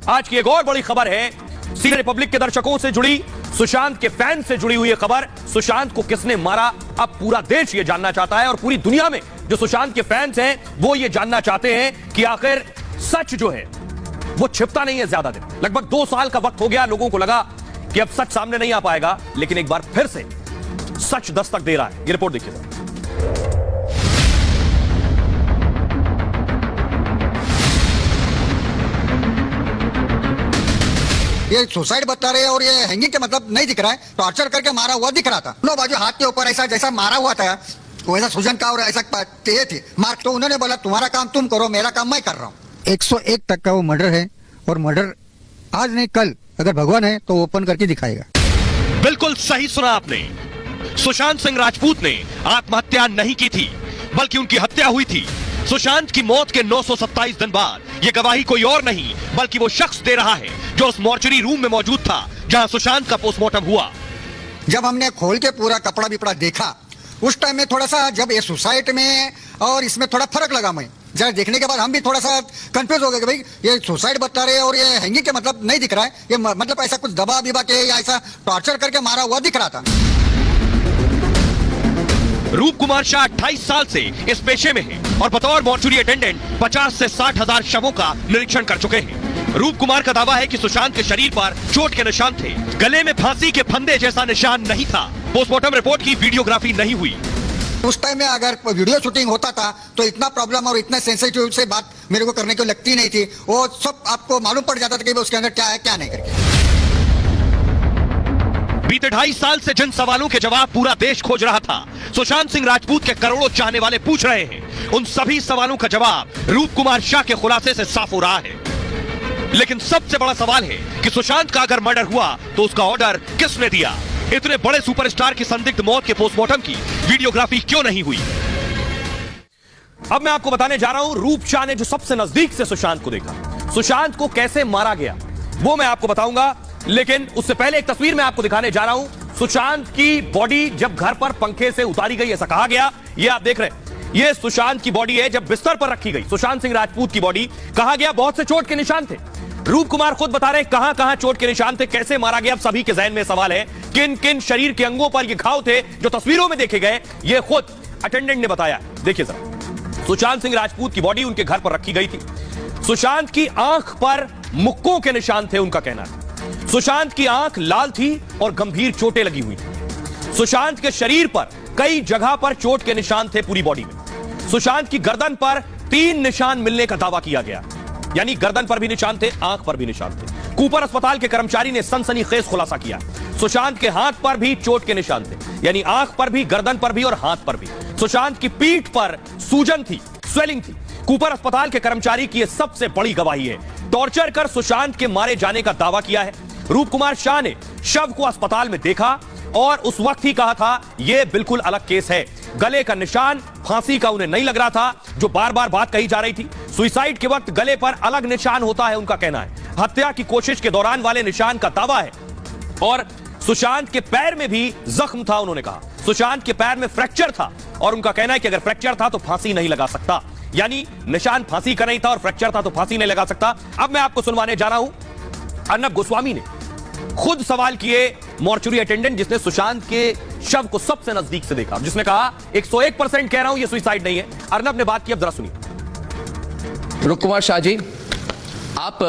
आज की एक और बड़ी खबर है, सीनियर रिपब्लिक के दर्शकों से जुड़ी, सुशांत के फैन से जुड़ी हुई खबर। सुशांत को किसने मारा, अब पूरा देश यह जानना चाहता है और पूरी दुनिया में जो सुशांत के फैंस हैं वो ये जानना चाहते हैं कि आखिर सच जो है वो छिपता नहीं है ज्यादा दिन। लगभग 2 साल का वक्त हो गया, लोगों को लगा कि अब सच सामने नहीं आ पाएगा, लेकिन एक बार फिर से सच दस्तक दे रहा है। ये रिपोर्ट देखिए। ये सुसाइड बता रहे हैं और ये हैंगिंग के मतलब नहीं दिख रहा है, टॉर्चर करके मारा हुआ दिख रहा था। नो बाजू हाथ के ऊपर ऐसा जैसा मारा हुआ था वैसा सूजन का और ऐसा थे मार्क। तो उन्होंने बोला तुम्हारा काम तुम करो, मेरा काम मैं कर रहा हूँ। 101 तक का वो मर्डर है और मर्डर आज नहीं कल अगर भगवान है तो ओपन करके दिखाएगा। बिल्कुल सही सुना आपने। सुशांत सिंह राजपूत ने आत्महत्या नहीं की थी, बल्कि उनकी हत्या हुई थी। सुशांत की मौत के 927 दिन बाद यह गवाही कोई और नहीं बल्कि वो शख्स दे रहा है जो उस मॉर्चरी रूम में मौजूद था जहां सुशांत का पोस्टमार्टम हुआ। जब हमने खोल के पूरा कपड़ा बिपड़ा देखा उस टाइम में थोड़ा सा, जब ये सुसाइड में और इसमें थोड़ा फर्क लगा। मैं जरा देखने के बाद हम भी थोड़ा सा कंफ्यूज हो गए कि भाई ये सुसाइड बता रहे हैं और ये हैंगिंग के मतलब नहीं दिख रहा है। ये मतलब ऐसा कुछ दबा बिबा के या ऐसा टॉर्चर करके मारा हुआ दिख रहा था। रूप कुमार शाह 28 साल से इस पेशे में है और बतौर मॉर्चुरी अटेंडेंट 50 से 60 हजार शवों का निरीक्षण कर चुके हैं। रूप कुमार का दावा है कि सुशांत के शरीर पर चोट के निशान थे, गले में फांसी के फंदे जैसा निशान नहीं था। पोस्टमार्टम रिपोर्ट की वीडियोग्राफी नहीं हुई। उस टाइम में अगर वीडियो शूटिंग होता था तो इतना प्रॉब्लम और इतना सेंसिटिव से बात मेरे को करने को लगती नहीं थी। वो सब आपको मालूम पड़ जाता था कि उसके अंदर क्या है क्या नहीं करके। बीते 2.5 साल से जिन सवालों के जवाब पूरा देश खोज रहा था, सुशांत सिंह राजपूत के करोड़ों चाहने वाले पूछ रहे हैं। उन सभी सवालों का जवाब रूप कुमार शाह के खुलासे से साफ हो रहा है। लेकिन सबसे बड़ा सवाल है कि सुशांत का अगर मर्डर हुआ तो उसका ऑर्डर किसने दिया? इतने बड़े सुपरस्टार की संदिग्ध मौत के पोस्टमार्टम की वीडियोग्राफी क्यों नहीं हुई? अब मैं आपको बताने जा रहा हूं रूप शाह ने जो सबसे नजदीक से सुशांत को देखा, सुशांत को कैसे मारा गया वो मैं आपको बताऊंगा। लेकिन उससे पहले एक तस्वीर मैं आपको दिखाने जा रहा हूं। सुशांत की बॉडी जब घर पर पंखे से उतारी गई ऐसा कहा गया, ये आप देख रहे हैं, ये सुशांत की बॉडी है जब बिस्तर पर रखी गई। सुशांत सिंह राजपूत की बॉडी, कहा गया बहुत से चोट के निशान थे। रूप कुमार खुद बता रहे हैं कहां कहां चोट के निशान थे, कैसे मारा गया। अब सभी के जहन में सवाल है किन किन शरीर के अंगों पर ये घाव थे जो तस्वीरों में देखे गए, ये खुद अटेंडेंट ने बताया। देखिए जरा, सुशांत सिंह राजपूत की बॉडी उनके घर पर रखी गई थी। सुशांत की आंख पर मुक्कों के निशान थे, उनका कहना है। सुशांत की आंख लाल थी और गंभीर चोटें लगी हुई थी। सुशांत के शरीर पर कई जगह पर चोट के निशान थे पूरी बॉडी में। सुशांत की गर्दन पर 3 निशान मिलने का दावा किया गया, यानी गर्दन पर भी निशान थे, आंख पर भी निशान थे। कूपर अस्पताल के कर्मचारी ने सनसनीखेज खुलासा किया, सुशांत के हाथ पर भी चोट के निशान थे, यानी आंख पर भी, गर्दन पर भी और हाथ पर भी। सुशांत की पीठ पर सूजन थी, स्वेलिंग थी। कूपर अस्पताल के कर्मचारी की यह सबसे बड़ी गवाही है। टॉर्चर कर सुशांत के मारे जाने का दावा किया है। रूप कुमार शाह ने शव को अस्पताल में देखा और उस वक्त ही कहा था यह बिल्कुल अलग केस है। गले का निशान फांसी का उन्हें नहीं लग रहा था, जो बार बार बात कही जा रही थी। सुसाइड के वक्त गले पर अलग निशान होता है, उनका कहना है। हत्या की कोशिश के दौरान वाले निशान का दावा है। और सुशांत के पैर में भी जख्म था, उन्होंने कहा सुशांत के पैर में फ्रैक्चर था और उनका कहना है कि अगर फ्रैक्चर था तो फांसी नहीं लगा सकता, यानी निशान फांसी का नहीं था और फ्रैक्चर था तो फांसी नहीं लगा सकता। अब मैं आपको सुनवाने जा रहा हूं, अर्नब गोस्वामी ने खुद सवाल किए मॉर्चुरी अटेंडेंट जिसने सुशांत के शव को सबसे नजदीक से देखा, जिसने कहा 101% कह रहा हूं ये सुसाइड नहीं है। अर्नब ने बात की, अब जरा सुनिए। रूप कुमार शाह जी, आप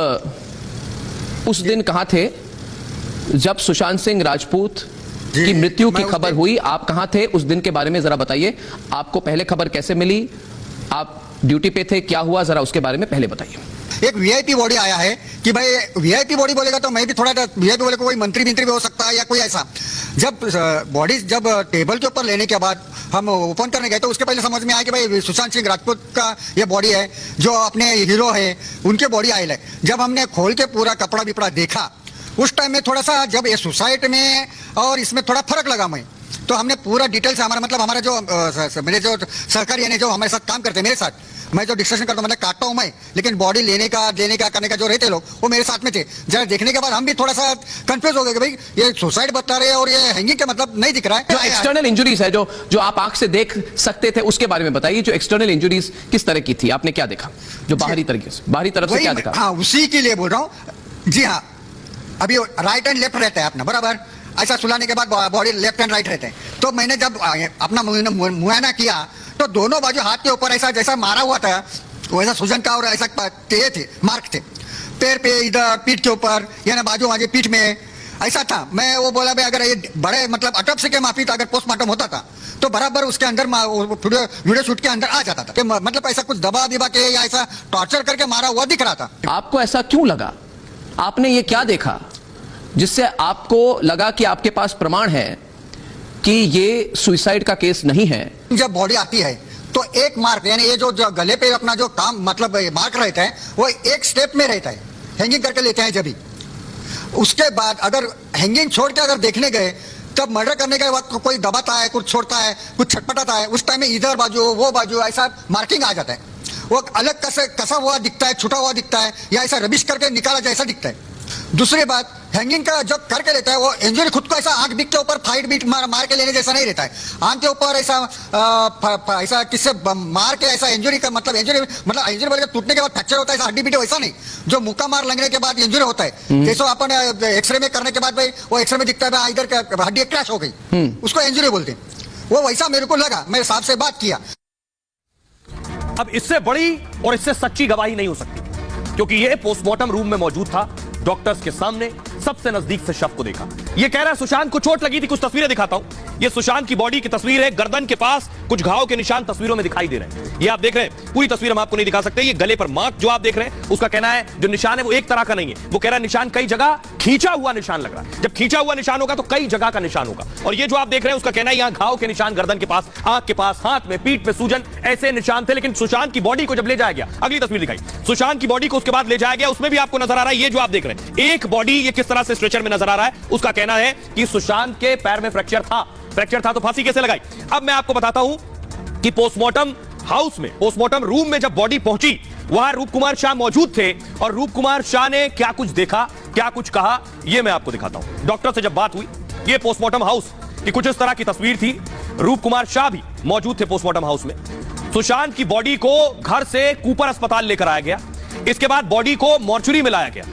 उस दिन कहां थे जब सुशांत सिंह राजपूत की मृत्यु की खबर हुई? आप कहां थे उस दिन के बारे में जरा बताइए। आपको पहले खबर कैसे मिली? आप ड्यूटी पे थे, क्या हुआ, जरा उसके बारे में पहले बताइए। एक वीआईपी बॉडी आया है कि भाई वीआईपी बॉडी बोलेगा तो मैं भी थोड़ा वीआईपी बोले कोई मंत्री भी हो सकता है या कोई ऐसा। जब बॉडी जब टेबल के ऊपर लेने के बाद हम ओपन करने गए तो उसके पहले समझ में आया कि भाई सुशांत सिंह राजपूत का ये बॉडी है, जो अपने हीरो है उनके बॉडी आयल है। जब हमने खोल के पूरा कपड़ा बिपड़ा देखा उस टाइम में थोड़ा सा, जब ये सुसाइड में और इसमें थोड़ा फर्क लगा मैं, तो हमने पूरा डिटेल से हमारा जो मेरे जो सहकारी यानी जो हमारे साथ काम करते हैं, मेरे साथ मैं जो डिस्कशन करता हूँ, मतलब काटता हूँ मैं, लेकिन बॉडी लेने का देने का करने का जो रहते लोग वो मेरे साथ में थे। जरा देखने के बाद हम भी थोड़ा सा कंफ्यूज हो गए कि भाई ये सुसाइड बता रहे हैं और ये हैंगिंग का मतलब नहीं दिख रहा है। जो एक्सटर्नल इंजुरीज है जो आप आंख से देख सकते थे उसके बारे में बताइए। जो एक्सटर्नल इंजुरीज किस तरह की थी, आपने क्या देखा? जो बाहरी तरीके से, बाहरी तरफ से क्या देखा? हाँ, उसी के लिए बोल रहा हूँ। जी हाँ, अभी राइट एंड लेफ्ट रहता है अपना बराबर, ऐसा सुलाने के बाद बॉडी लेफ्ट एंड राइट रहते हैं। तो मैंने जब अपना मुआयना किया तो दोनों बाजू हाथ के ऊपर ऐसा जैसा मारा हुआ था वैसा सूजन का और ऐसा थे मार्क थे, पैर पे इधर पीठ के ऊपर या ना बाजू वाजे पीठ में ऐसा था। मैं वो बोला भाई अगर ये बड़े मतलब ऑटोप्सी के माफी अगर पोस्टमार्टम होता था तो बराबर उसके अंदर वीडियो शूट के अंदर आ जाता था कि मतलब ऐसा कुछ दबा दिबा के या ऐसा टॉर्चर करके मारा हुआ दिख रहा था। आपको ऐसा क्यों लगा? आपने ये क्या देखा जिससे आपको लगा कि आपके पास प्रमाण है कि ये सुसाइड का केस नहीं है? जब बॉडी आती है तो एक मार्क यानी ये जो गले पे अपना जो काम मतलब मार्क रहता है वो एक स्टेप में रहता है, हैंगिंग करके लेते हैं जब भी। उसके बाद अगर हैंगिंग छोड़ के अगर देखने गए तब मर्डर करने के वक्त कोई दबाता है, कुछ छोड़ता है, कुछ छटपटाता है, उस टाइम में इधर बाजू वो बाजू ऐसा मार्किंग आ जाता है। वो अलग कसा हुआ दिखता है, छुटा हुआ दिखता है या ऐसा रबिश करके निकाला जैसा दिखता है। दूसरी बात, हैंगिंग का जब करके लेता है वो इंजरी खुद को ऐसा आंख बीट के ऊपर फाइट बीट मार के लेने जैसा नहीं रहता है। आंख के ऊपर ऐसा किससे मार के ऐसा इंजरी का मतलब इंजरी बोल के टूटने के बाद फ्रैक्चर होता है ऐसा हड्डी बीटे वैसा नहीं, जो मुक्का मार लगने के बाद इंजरी होता है जैसे अपन एक्सरे में करने के बाद भाई वो एक्सरे में दिखता है इधर हड्डी क्रैश हो गई, उसको इंजरी बोलते हैं। वो वैसा मेरे को लगा, मेरे साहब से बात किया। अब इससे बड़ी और इससे सच्ची गवाही नहीं हो सकती क्योंकि यह पोस्टमार्टम रूम में मौजूद था, डॉक्टर्स के सामने सबसे नजदीक से शव को देखा। यह कह रहा है सुशांत को चोट लगी थी, कुछ तस्वीरें दिखाता हूं। यह सुशांत की बॉडी की तस्वीर है, गर्दन के पास कुछ घाव के निशान तस्वीरों में दिखाई दे रहे हैं। ये आप देख रहे हैं, पूरी तस्वीर हम आपको नहीं दिखा सकते। ये गले पर मार्क जो आप देख रहे हैं उसका कहना है जो निशान है वो एक तरह का नहीं है, वो कह रहा है निशान कई जगह खींचा हुआ निशान लग रहा है। जब खींचा हुआ निशान होगा तो कई जगह का निशान होगा। और ये जो आप देख रहे हैं उसका कहना है यहां घाव के निशान गर्दन के पास, आंख के पास, हाथ में, पीठ पे सूजन, ऐसे निशान थे। लेकिन सुशांत की बॉडी को जब ले जाया गया, अगली तस्वीर दिखाई, सुशांत की बॉडी को उसके बाद ले जाया गया, उसमें भी आपको नजर आ रहा है ये जो आप देख रहे हैं एक बॉडी ये किस तरह से स्ट्रेचर में नजर आ रहा है। उसका कहना है कि सुशांत के पैर में फ्रैक्चर था तो फांसी कैसे लगाई। अब मैं आपको बताता हूं कि पोस्टमार्टम हाउस में, पोस्टमार्टम रूम में जब बॉडी पहुंची वहां रूप कुमार शाह मौजूद थे और रूप कुमार शाह ने क्या कुछ देखा, क्या कुछ कहा, यह मैं आपको दिखाता हूं। डॉक्टर से जब बात हुई, यह पोस्टमार्टम हाउस की कुछ इस तरह की तस्वीर थी। रूप कुमार शाह भी मौजूद थे पोस्टमार्टम हाउस में। सुशांत की बॉडी को घर से कूपर अस्पताल लेकर आया गया, इसके बाद बॉडी को मॉर्चुरी में लाया गया।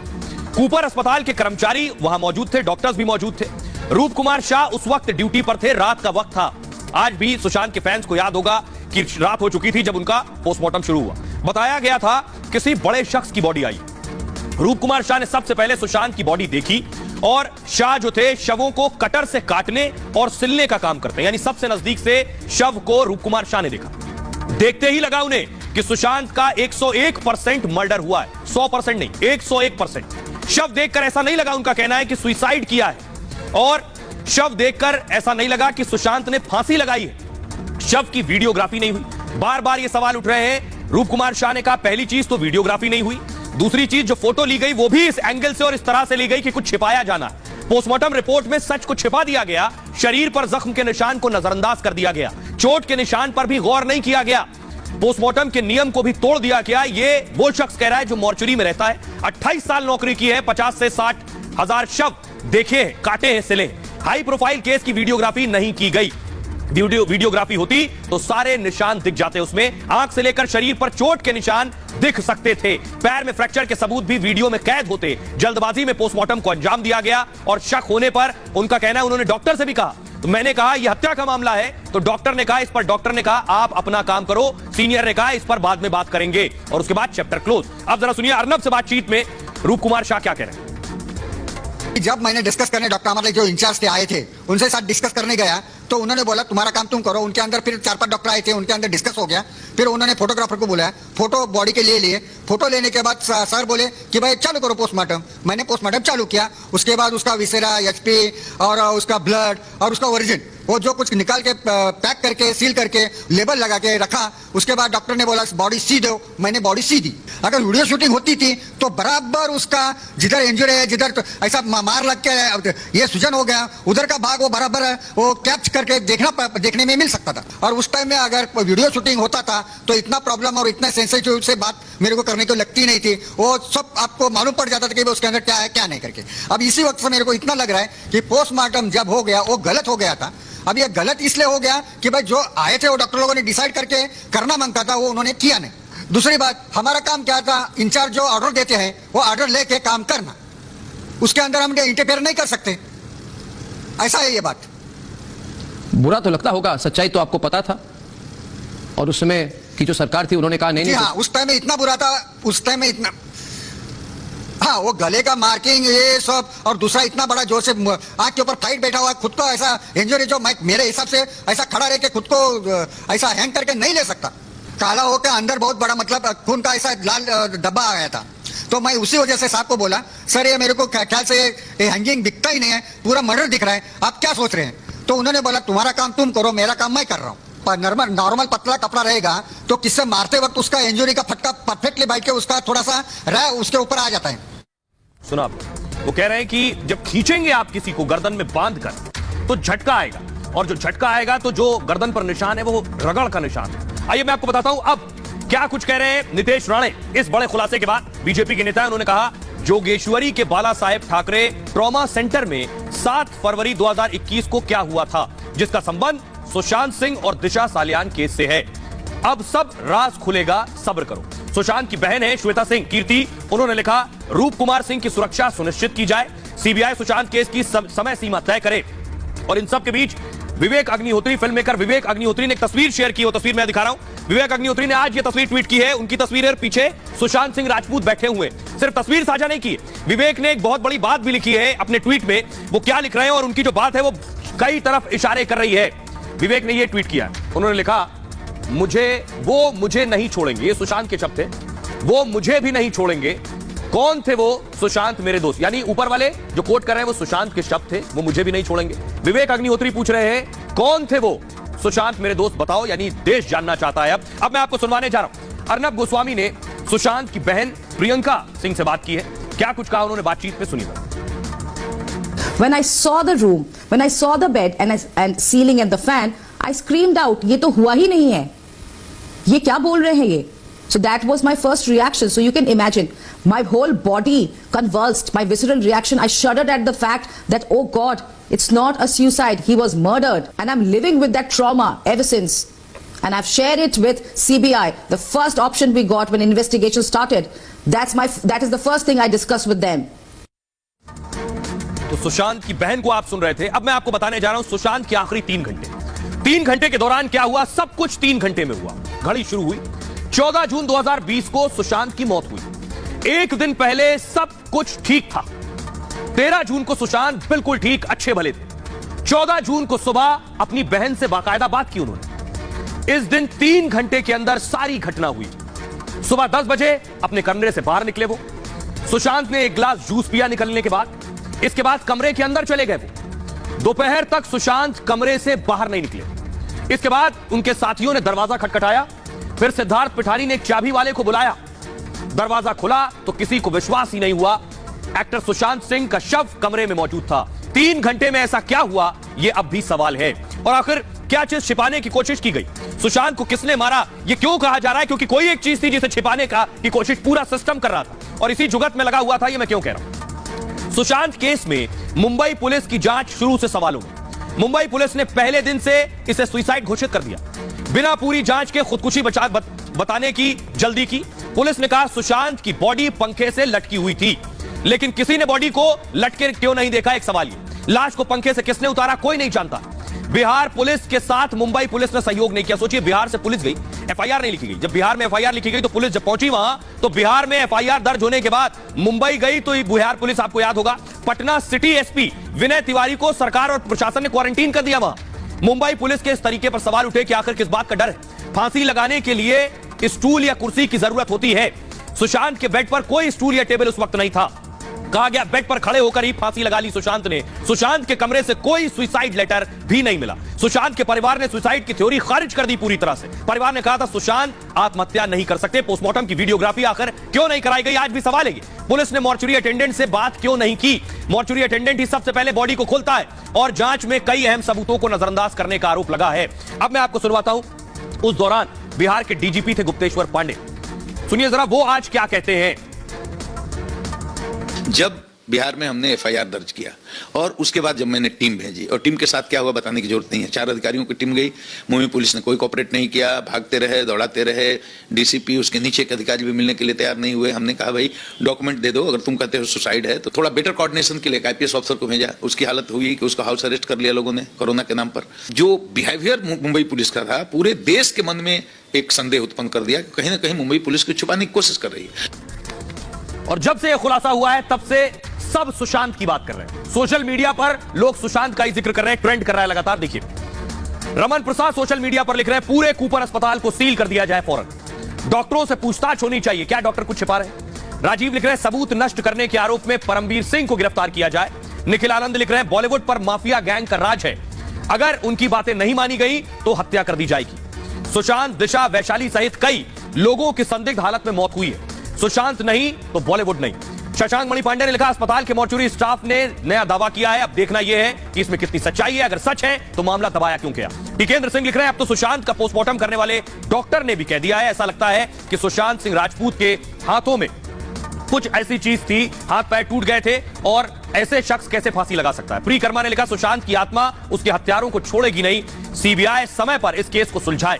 कूपर अस्पताल के कर्मचारी वहां मौजूद थे, डॉक्टर्स भी मौजूद थे। रूप कुमार शाह उस वक्त ड्यूटी पर थे, रात का वक्त था। आज भी सुशांत के फैंस को याद होगा कि रात हो चुकी थी जब उनका पोस्टमार्टम शुरू हुआ। बताया गया था किसी बड़े शख्स की बॉडी आई। रूप कुमार शाह ने सबसे पहले सुशांत की बॉडी देखी और शाह जो थे शवों को कटर से काटने और सिलने का काम करते हैं, यानी सबसे नजदीक से शव को रूप कुमार शाह ने देखा। देखते ही लगा उन्हें कि सुशांत का 101% मर्डर हुआ है, 100% नहीं, 101%। शव देखकर ऐसा नहीं लगा, उनका कहना है कि सुसाइड किया है। और शव देखकर ऐसा नहीं लगा कि सुशांत ने फांसी लगाई है। शव की वीडियोग्राफी नहीं हुई। बार बार ये सवाल उठ रहे हैं। रूप कुमार शाह ने कहा पहली चीज तो वीडियोग्राफी नहीं हुई, दूसरी चीज जो फोटो ली गई वो भी इस एंगल से और इस तरह से ली गई कि कुछ छिपाया जाना। पोस्टमार्टम रिपोर्ट में सच को छिपा दिया गया, शरीर पर जख्म के निशान को नजरअंदाज कर दिया गया, चोट के निशान पर भी गौर नहीं किया गया, पोस्टमार्टम के नियम को भी तोड़ दिया गया। ये वो शख्स कह रहा है जो मॉर्चुरी में रहता है, 28 साल नौकरी की है, 50 से 60 हजार शव देखे हैं, काटे हैं, सिले। हाई प्रोफाइल केस की वीडियोग्राफी नहीं की गई। वीडियोग्राफी होती तो सारे निशान दिख जाते, उसमें आंख से लेकर शरीर पर चोट के निशान दिख सकते थे, पैर में फ्रैक्चर के सबूत भी वीडियो में कैद होते। जल्दबाजी में पोस्टमार्टम को अंजाम दिया गया और शक होने पर उनका कहना है, उन्होंने डॉक्टर से भी कहा, तो मैंने कहा यह हत्या का मामला है, तो डॉक्टर ने कहा इस पर, डॉक्टर ने कहा आप अपना काम करो, सीनियर ने कहा इस पर बाद में बात करेंगे, और उसके बाद चैप्टर क्लोज। अब जरा सुनिए अर्नब से बातचीत में रूप कुमार शाह क्या कह रहे हैं। जब मैंने डिस्कस करने डॉक्टर अमर जो इंचार्ज थे आए थे उनसे साथ डिस्कस करने गया तो उन्होंने बोला तुम्हारा काम तुम करो। उनके अंदर फिर 4-5 डॉक्टर आए थे, उनके अंदर डिस्कस हो गया। फिर उन्होंने फोटोग्राफर को बुलाया, फोटो बॉडी के लिए। फोटो लेने के बाद सर बोले कि भाई चालू करो पोस्टमार्टम। मैंने पोस्टमार्टम चालू किया। उसके बाद उसका विसेरा, एचपी और उसका ब्लड और उसका ओरिजिन वो जो कुछ निकाल के पैक करके सील करके लेबल लगा के रखा। उसके बाद डॉक्टर ने बोला बॉडी सी दो, मैंने बॉडी सी दी। अगर वीडियो शूटिंग होती थी तो बराबर उसका जिधर इंजरी है, जिधर तो ऐसा मार लग के ये सूजन हो गया, उधर का भाग वो बराबर वो कैप्च करके देखने में मिल सकता था। और उस टाइम में अगर वीडियो शूटिंग होता था तो इतना प्रॉब्लम और इतना सेंसिटिव से बात मेरे को करने को लगती नहीं थी। वो सब आपको मालूम पड़ जाता था कि उसके अंदर क्या है क्या नहीं करके। अब इसी वक्त से मेरे को इतना लग रहा है कि पोस्टमार्टम जब हो गया वो गलत हो गया था। अब ये गलत इसलिए हो गया कि भाई जो आए थे वो डॉक्टर लोगों ने डिसाइड करके करना मांगता था वो उन्होंने किया नहीं। दूसरी बात, हमारा काम क्या था, इंचार्ज जो ऑर्डर देते हैं वो ऑर्डर लेके काम करना। उसके अंदर हम इंटरफेयर नहीं कर सकते, ऐसा है ये बात। बुरा तो लगता होगा, सच्चाई तो आपको पता था, और उस समय की जो सरकार थी उन्होंने कहा नहीं जी नहीं। हाँ, उस टाइम में इतना बुरा था, उस टाइम में इतना, हाँ वो गले का मार्किंग ये सब, और दूसरा इतना बड़ा जोर से आग के ऊपर फाइट बैठा हुआ, खुद को ऐसा इंजरी जो मेरे हिसाब से ऐसा खड़ा रह के खुद को ऐसा हैंग करके नहीं ले सकता। काला होकर अंदर बहुत बड़ा मतलब खून का ऐसा लाल डब्बा आ गया था। तो मैं उसी वजह से साहब को बोला, सर ये मेरे को ख्याल से ये हैंगिंग दिखता ही नहीं है, पूरा मर्डर दिख रहा है, आप क्या सोच रहे हैं? तो उन्होंने बोला तुम्हारा काम तुम करो, मेरा काम मैं कर रहा हूँ। पर नॉर्मल पतला कपड़ा रहेगा तो किससे मारते वक्त उसका इंजरी का फटका परफेक्टली बैठ के उसका थोड़ा सा उसके ऊपर आ जाता है। सुना आप? वो कह रहे हैं कि जब खींचेंगे आप किसी को गर्दन में बांधकर तो झटका आएगा, और जो झटका आएगा तो जो गर्दन पर निशान है वो रगड़ का निशान है। आइए मैं आपको बताता हूं अब क्या कुछ कह रहे हैं नितेश राणे इस बड़े खुलासे के बाद। बीजेपी के नेता उन्होंने कहा जोगेश्वरी के बाला साहेब ठाकरे ट्रॉमा सेंटर में 7 फरवरी 2021 को क्या हुआ था, जिसका संबंध सुशांत सिंह और दिशा सालियान केस से है। अब सब राज खुलेगा, सब्र करो। सुशांत की बहन है श्वेता सिंह कीर्ति, उन्होंने लिखा रूप कुमार सिंह की सुरक्षा सुनिश्चित की जाए, सीबीआई सुशांत केस की समय सीमा तय करे। और इन सब के बीच विवेक अग्निहोत्री, फिल्म मेकर विवेक अग्निहोत्री ने एक तस्वीर शेयर की, वो तस्वीर मैं दिखा रहा हूं। विवेक अग्निहोत्री ने आज ये तस्वीर ट्वीट की है, उनकी तस्वीर है, पीछे सुशांत सिंह राजपूत बैठे हुए। सिर्फ तस्वीर साझा नहीं की, विवेक ने एक बहुत बड़ी बात भी लिखी है अपने ट्वीट में। वो क्या लिख रहे हैं और उनकी जो बात है वो कई तरफ इशारे कर रही है। विवेक ने ये ट्वीट किया, उन्होंने लिखा मुझे नहीं छोड़ेंगे, ये सुशांत के शब्द थे, वो मुझे भी नहीं छोड़ेंगे। कौन थे वो? सुशांत मेरे दोस्त, यानी ऊपर वाले जो कोट कर रहे हैं वो सुशांत के शब्द थे, वो मुझे भी नहीं छोड़ेंगे। विवेक अग्निहोत्री पूछ रहे हैं कौन थे वो? सुशांत मेरे दोस्त बताओ, यानी देश जानना चाहता है। अब मैं आपको सुनवाने जा रहा हूं। अर्नब गोस्वामी ने सुशांत की बहन प्रियंका सिंह से बात की है, क्या कुछ कहा उन्होंने बातचीत में, सुनिए। When I saw the room, when I saw the bed and ceiling and the fan, I screamed out, ये तो हुआ ही नहीं है, ये क्या बोल रहे हैं ये? So that was my first reaction. So you can imagine, my whole body convulsed, my visceral reaction. I shuddered at the fact that, oh God, it's not a suicide, he was murdered. And I'm living with that trauma ever since. And I've shared it with CBI. The first option we got when investigation started, that is the first thing I discussed with them. तो सुशांत की बहन को आप सुन रहे थे। अब मैं आपको बताने जा रहा हूं सुशांत के आखिरी 3 घंटे के दौरान क्या हुआ। सब कुछ 3 घंटे में हुआ। घड़ी शुरू हुई 14 जून 2020 को सुशांत की मौत हुई। एक दिन पहले सब कुछ ठीक था। 13 जून को सुशांत बिल्कुल ठीक, अच्छे भले थे। 14 जून को सुबह अपनी बहन से बाकायदा बात की उन्होंने। इस दिन 3 घंटे के अंदर सारी घटना हुई। सुबह 10 बजे अपने कमरे से बाहर निकले वो। सुशांत ने एक गिलास जूस पिया निकलने के बाद। इसके बाद कमरे के अंदर चले गए वो। दोपहर तक सुशांत कमरे से बाहर नहीं निकले। इसके बाद उनके साथियों ने दरवाजा खटखटाया। फिर सिद्धार्थ पिठानी ने एक चाबी वाले को बुलाया। दरवाजा खुला तो किसी को विश्वास ही नहीं हुआ, एक्टर सुशांत सिंह का शव कमरे में मौजूद था। 3 घंटे में ऐसा क्या हुआ, यह अब भी सवाल है। और आखिर क्या चीज छिपाने की कोशिश की गई? सुशांत को किसने मारा, यह क्यों कहा जा रहा है? क्योंकि कोई एक चीज थी जिसे छिपाने की कोशिश पूरा सिस्टम कर रहा था, और इसी जुगत में लगा हुआ था। यह मैं क्यों कह रहा हूं? सुशांत केस में मुंबई पुलिस की जांच शुरू से सवालों में। मुंबई पुलिस ने पहले दिन से इसे सुसाइड घोषित कर दिया। बिना पूरी जांच के खुदकुशी बताने की जल्दी की। पुलिस ने कहा सुशांत की बॉडी पंखे से लटकी हुई थी, लेकिन किसी ने बॉडी को लटके क्यों नहीं देखा, एक सवाल ये। लाश को पंखे से किसने उतारा, कोई नहीं जानता। बिहार पुलिस के साथ मुंबई पुलिस ने सहयोग नहीं किया। सोचिए, बिहार से पुलिस गई, एफआईआर नहीं लिखी गई। जब बिहार में एफआईआर लिखी गई तो पुलिस जब पहुंची वहां, तो बिहार में एफआईआर दर्ज होने के बाद मुंबई गई तो बिहार पुलिस, आपको याद होगा, पटना सिटी एसपी विनय तिवारी को सरकार और प्रशासन ने क्वारंटीन कर दिया वहां। मुंबई पुलिस के इस तरीके पर सवाल उठे कि आखिर किस बात का डर है? फांसी लगाने के लिए स्टूल या कुर्सी की जरूरत होती है। सुशांत के बेड पर कोई स्टूल या टेबल उस वक्त नहीं था। कहा गया बेड पर खड़े होकर ही फांसी लगा ली सुशांत ने। सुशांत के कमरे से कोई सुसाइड लेटर भी नहीं मिला। सुशांत के परिवार ने सुसाइड की थ्योरी खारिज कर दी पूरी तरह से। परिवार ने कहा था सुशांत आत्महत्या नहीं कर सकते। पोस्टमार्टम की वीडियोग्राफी आखिर क्यों नहीं कराई गई, आज भी सवाल है। पुलिस ने मॉर्चुरी अटेंडेंट से बात क्यों नहीं की? मॉर्चुरी अटेंडेंट ही सबसे पहले बॉडी को खोलता है, और जांच में कई अहम सबूतों को नजरअंदाज करने का आरोप लगा है। अब मैं आपको सुनवाता हूं, उस दौरान बिहार के डीजीपी थे गुप्तेश्वर पांडे। सुनिए जरा वो आज क्या कहते हैं। जब बिहार में हमने एफआईआर दर्ज किया और उसके बाद जब मैंने टीम भेजी, और टीम के साथ क्या हुआ बताने की जरूरत नहीं है, 4 अधिकारियों की टीम गई, मुंबई पुलिस ने कोई कोऑपरेट नहीं किया, भागते रहे, दौड़ाते रहे, डीसीपी उसके नीचे के अधिकारी भी मिलने के लिए तैयार नहीं हुए। हमने कहा भाई डॉक्यूमेंट दे दो, अगर तुम कहते हो सुसाइड है तो थोड़ा बेटर कोऑर्डिनेशन के लिए एक आईपीएस ऑफिसर को भेजा, उसकी हालत हुई कि उसको हाउस अरेस्ट कर लिया लोगों ने कोरोना के नाम पर। जो बिहेवियर मुंबई पुलिस का था पूरे देश के मन में एक संदेह उत्पन्न कर दिया कि कहीं ना कहीं मुंबई पुलिस को छुपाने की कोशिश कर रही है। और जब से यह खुलासा हुआ है तब से सब सुशांत की बात कर रहे हैं। सोशल मीडिया पर लोग सुशांत का ही जिक्र कर रहे हैं, ट्रेंड कर रहा है लगातार। देखिए रमन प्रसाद सोशल मीडिया पर लिख रहे हैं पूरे कूपर अस्पताल को सील कर दिया जाए फौरन, डॉक्टरों से पूछताछ होनी चाहिए, क्या डॉक्टर कुछ छिपा रहे हैं। राजीव लिख रहे हैं सबूत नष्ट करने के आरोप में परमवीर सिंह को गिरफ्तार किया जाए। निखिल आनंद लिख रहे हैं बॉलीवुड पर माफिया गैंग का राज है, अगर उनकी बातें नहीं मानी गई तो हत्या कर दी जाएगी। सुशांत, दिशा, वैशाली सहित कई लोगों की संदिग्ध हालत में मौत हुई है, सुशांत नहीं तो बॉलीवुड नहीं। शशांक मणि पांडे ने लिखा अस्पताल के मॉर्चुरी स्टाफ ने नया दावा किया है, अब देखना यह है कि इसमें कितनी सच्चाई है, अगर सच है तो मामला दबाया क्यों गया। टिकेंद्र सिंह लिख रहे हैं अब तो सुशांत का पोस्टमार्टम करने वाले डॉक्टर ने भी कह दिया है, ऐसा लगता है कि सुशांत सिंह राजपूत के हाथों में कुछ ऐसी चीज थी, हाथ पैर टूट गए थे और ऐसे शख्स कैसे फांसी लगा सकता है। प्री कर्मा ने लिखा सुशांत की आत्मा उसके हत्यारों को छोड़ेगी नहीं, सीबीआई समय पर इस केस को सुलझाए।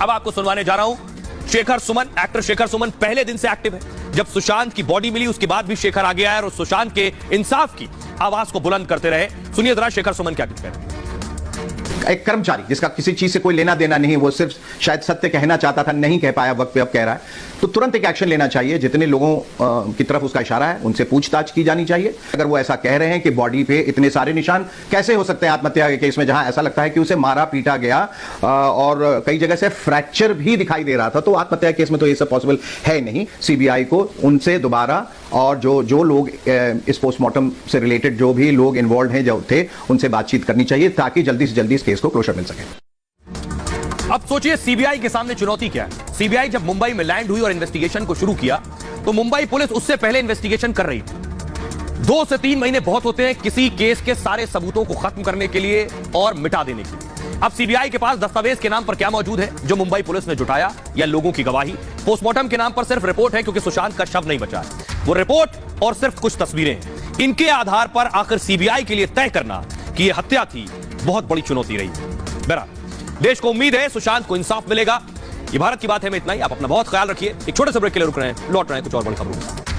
अब आपको सुनवाने जा रहा हूं शेखर सुमन। एक्टर शेखर सुमन पहले दिन से एक्टिव है, जब सुशांत की बॉडी मिली उसके बाद भी शेखर आगे आया और सुशांत के इंसाफ की आवाज को बुलंद करते रहे। सुनिए जरा शेखर सुमन क्या कुछ कह रहे हैं। एक कर्मचारी जिसका किसी चीज से कोई लेना देना नहीं, वो सिर्फ शायद सत्य कहना चाहता था, नहीं कह पाया वक्त पे, अब कह रहा है, तो तुरंत एक एक्शन लेना चाहिए। जितने लोगों की तरफ उसका इशारा है उनसे पूछताछ की जानी चाहिए। अगर वो ऐसा कह रहे हैं कि बॉडी पे इतने सारे निशान कैसे हो सकते हैं आत्महत्या के केस में, जहां ऐसा लगता है कि उसे मारा पीटा गया और कई जगह से फ्रैक्चर भी दिखाई दे रहा था, तो आत्महत्या केस में तो ये सब पॉसिबल है नहीं। सीबीआई को उनसे दोबारा और जो लोग इस पोस्टमार्टम से रिलेटेड जो भी लोग इन्वॉल्व हैं जो थे उनसे बातचीत करनी चाहिए ताकि जल्दी से जल्दी इस केस को क्लोजर मिल सके। अब सोचिए सीबीआई के सामने चुनौती क्या है। सीबीआई जब मुंबई में लैंड हुई और इन्वेस्टिगेशन को शुरू किया तो मुंबई पुलिस उससे पहले इन्वेस्टिगेशन कर रही थी। 2 से 3 महीने बहुत होते हैं किसी केस के सारे सबूतों को खत्म करने के लिए और मिटा देने के लिए। अब सीबीआई के पास दस्तावेज के नाम पर क्या मौजूद है जो मुंबई पुलिस ने जुटाया या लोगों की गवाही। पोस्टमार्टम के नाम पर सिर्फ रिपोर्ट है क्योंकि सुशांत का शव नहीं बचा है, वो रिपोर्ट और सिर्फ कुछ तस्वीरें हैं। इनके आधार पर आखिर सीबीआई के लिए तय करना कि यह हत्या थी बहुत बड़ी चुनौती रही। बहरहाल देश को उम्मीद है सुशांत को इंसाफ मिलेगा। ये भारत की बात है में इतना ही। आप अपना बहुत ख्याल रखिए। एक छोटे से ब्रेक के लिए रुक रहे हैं, लौट रहे हैं कुछ और बड़ी खबरों के साथ।